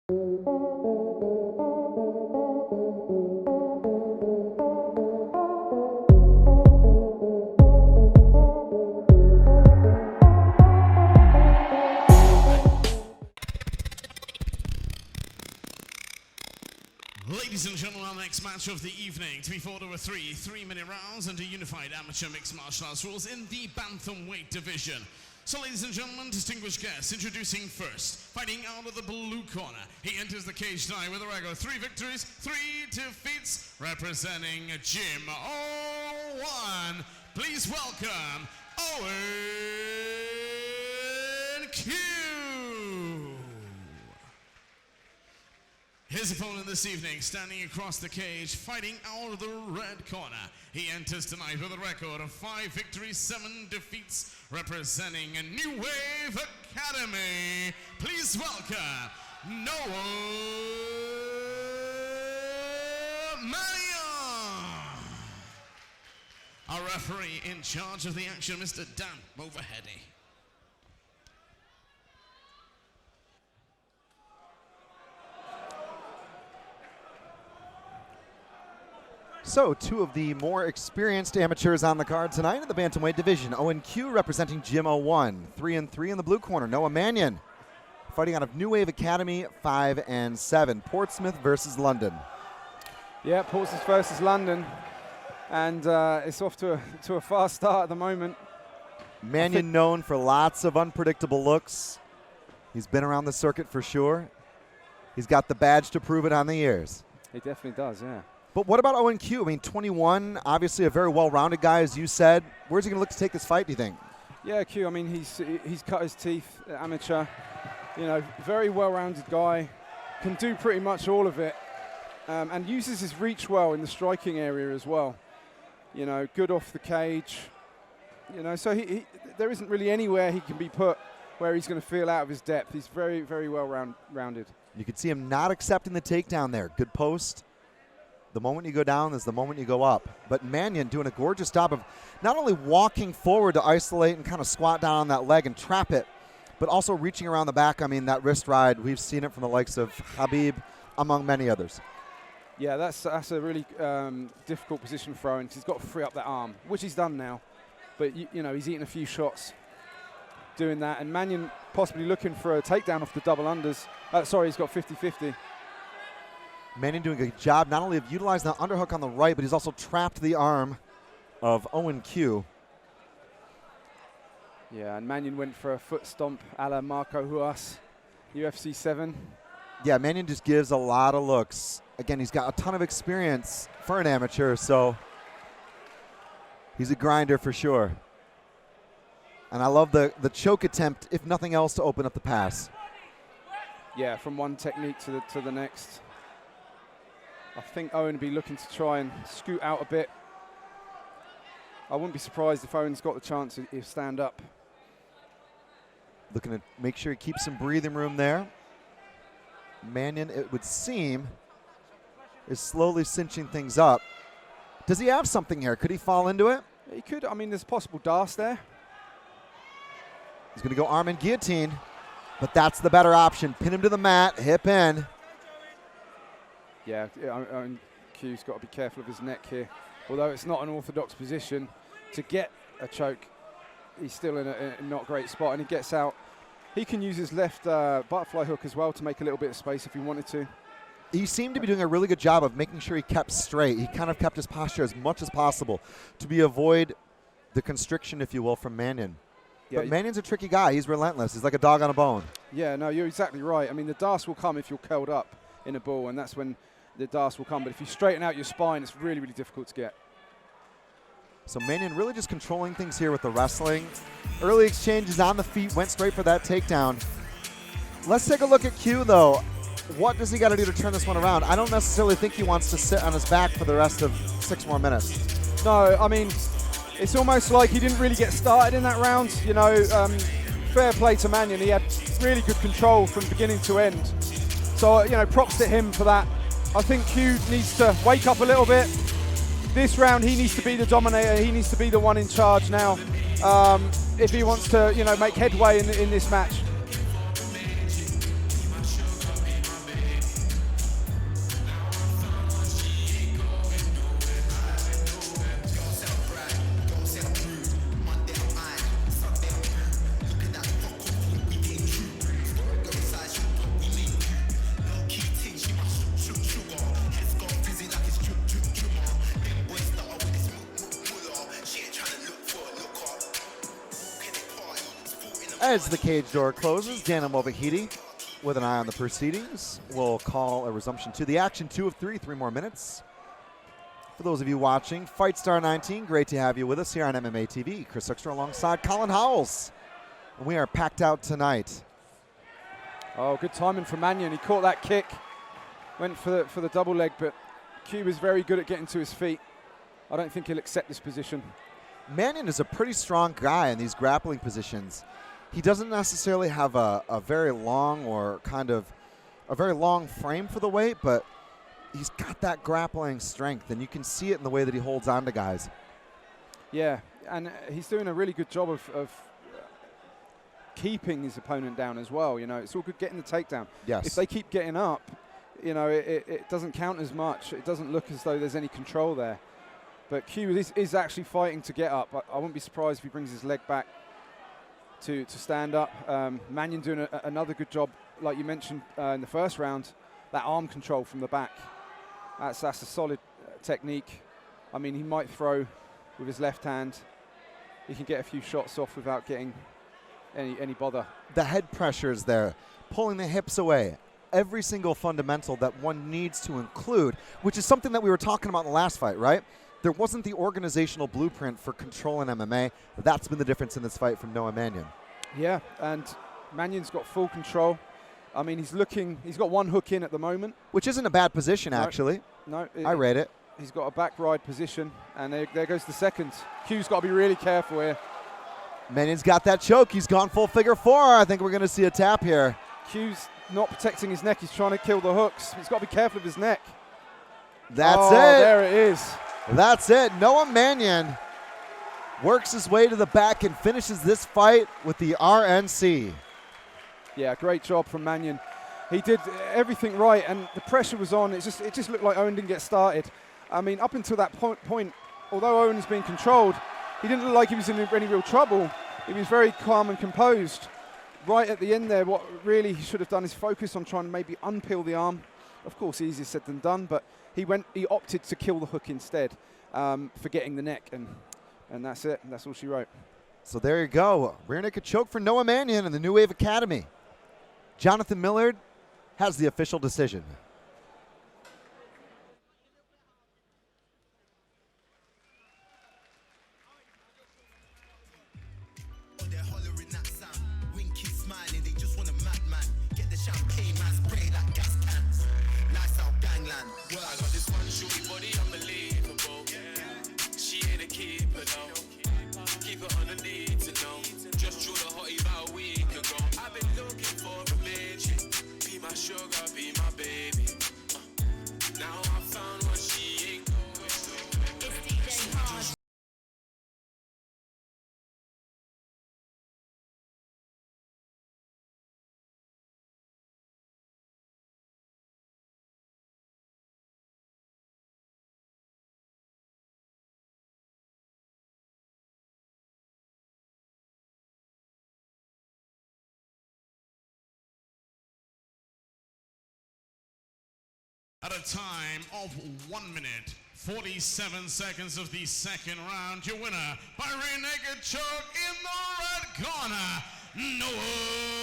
Ladies and gentlemen, our next match of the evening to be fought over three-minute rounds under unified amateur mixed martial arts rules in the Bantamweight division. So ladies and gentlemen, distinguished guests, introducing first, fighting out of the blue corner. He enters the cage tonight with a record of 3 victories, 3 defeats, representing Gym 01. Please welcome Owen Kew. His opponent this evening, standing across the cage, fighting out of the red corner. He enters tonight with a record of 5 victories, 7 defeats, representing a New Wave Academy. Please welcome Noah Mannion. Our referee in charge of the action, Mr. Dan Overheady. So, 2 of the more experienced amateurs on the card tonight in the Bantamweight division. Owen Kew representing Gym 01, 3-3 in the blue corner. Noah Mannion fighting out of New Wave Academy, 5-7. Portsmouth versus London. Yeah, Portsmouth versus London, and it's off to a fast start at the moment. Mannion known for lots of unpredictable looks. He's been around the circuit for sure. He's got the badge to prove it on the ears. He definitely does, yeah. But what about Owen Kew? I mean, 21, obviously a very well-rounded guy, as you said. Where's he going to look to take this fight, do you think? Yeah, Kew, I mean, he's cut his teeth, amateur. You know, very well-rounded guy. Can do pretty much all of it. And uses his reach well in the striking area as well. You know, good off the cage. You know, so there isn't really anywhere he can be put where he's going to feel out of his depth. He's very, very well-rounded. You could see him not accepting the takedown there. Good post. The moment you go down is the moment you go up. But Mannion doing a gorgeous job of not only walking forward to isolate and kind of squat down on that leg and trap it, but also reaching around the back. I mean, that wrist ride, we've seen it from the likes of Habib, among many others. Yeah, that's a really difficult position for Owen. He's got to free up that arm, which he's done now. But, you know, he's eaten a few shots doing that. And Mannion possibly looking for a takedown off the double unders. Sorry, he's got 50-50. Mannion doing a good job not only of utilizing the underhook on the right, but he's also trapped the arm of Owen Kew. Yeah, and Mannion went for a foot stomp a la Marco Huas, UFC 7. Yeah, Mannion just gives a lot of looks. Again, he's got a ton of experience for an amateur, so he's a grinder for sure. And I love the choke attempt, if nothing else, to open up the pass. Yeah, from one technique to the next. I think Owen would be looking to try and scoot out a bit. I wouldn't be surprised if Owen's got the chance to stand up. Looking to make sure he keeps some breathing room there. Mannion, it would seem, is slowly cinching things up. Does he have something here? Could he fall into it? He could. I mean, there's possible darce there. He's going to go arm and guillotine, but that's the better option. Pin him to the mat, hip in. Yeah, Owen Kew's got to be careful of his neck here. Although it's not an orthodox position to get a choke, he's still in a not great spot, and he gets out. He can use his left butterfly hook as well to make a little bit of space if he wanted to. He seemed to be doing a really good job of making sure he kept straight. He kind of kept his posture as much as possible to avoid the constriction, if you will, from Mannion. Yeah, but Mannion's a tricky guy. He's relentless. He's like a dog on a bone. Yeah, no, you're exactly right. I mean, the darce will come if you're curled up in a ball, and that's when the darce will come. But if you straighten out your spine, it's really, really difficult to get. So Mannion really just controlling things here with the wrestling. Early exchanges on the feet, went straight for that takedown. Let's take a look at Kew, though. What does he got to do to turn this one around? I don't necessarily think he wants to sit on his back for the rest of 6 more minutes. No, I mean, it's almost like he didn't really get started in that round. You know, fair play to Mannion. He had really good control from beginning to end. So, you know, props to him for that. I think Kew needs to wake up a little bit. This round, he needs to be the dominator. He needs to be the one in charge now if he wants to, you know, make headway in this match. As the cage door closes, Dana Movahidi, with an eye on the proceedings, will call a resumption to the action. 2 of 3, 3 more minutes. For those of you watching, FIGHTSTAR 19, great to have you with us here on MMA TV. Chris Extra alongside Colin Howells. And we are packed out tonight. Oh, good timing from Mannion. He caught that kick, went for the double leg, but Kew is very good at getting to his feet. I don't think he'll accept this position. Mannion is a pretty strong guy in these grappling positions. He doesn't necessarily have a very long or kind of a very long frame for the weight, but he's got that grappling strength, and you can see it in the way that he holds on to guys. Yeah, and he's doing a really good job of keeping his opponent down as well. You know, it's all good getting the takedown. Yes. If they keep getting up, you know, it doesn't count as much. It doesn't look as though there's any control there. But Kew is actually fighting to get up. I wouldn't be surprised if he brings his leg back to stand up. Mannion doing another good job, like you mentioned in the first round, that arm control from the back. That's a solid technique. I mean, he might throw with his left hand. He can get a few shots off without getting any bother. The head pressure is there, pulling the hips away. Every single fundamental that one needs to include, which is something that we were talking about in the last fight, right? There wasn't the organizational blueprint for control in MMA. That's been the difference in this fight from Noah Mannion. Yeah, and Mannion's got full control. I mean, he's got one hook in at the moment. Which isn't a bad position, actually. No. I rate it. He's got a back ride position, and there goes the second. Q's got to be really careful here. Mannion's got that choke. He's gone full figure 4. I think we're going to see a tap here. Q's not protecting his neck. He's trying to kill the hooks. He's got to be careful of his neck. That's it. There it is. That's it. Noah Mannion works his way to the back and finishes this fight with the RNC. Yeah, great job from Mannion. He did everything right, and the pressure was on. It just looked like Owen didn't get started. I mean, up until that point, although Owen was being controlled, he didn't look like he was in any real trouble. He was very calm and composed. Right at the end there, what really he should have done is focus on trying to maybe unpeel the arm. Of course, easier said than done, but he opted to kill the hook instead, forgetting the neck, and that's it. That's all she wrote. So there you go. Rear naked choke for Noah Mannion in the New Wave Academy. Jonathan Millard has the official decision. At a time of 1 minute, 47 seconds of the second round, your winner by rear naked choke in the red corner, Noah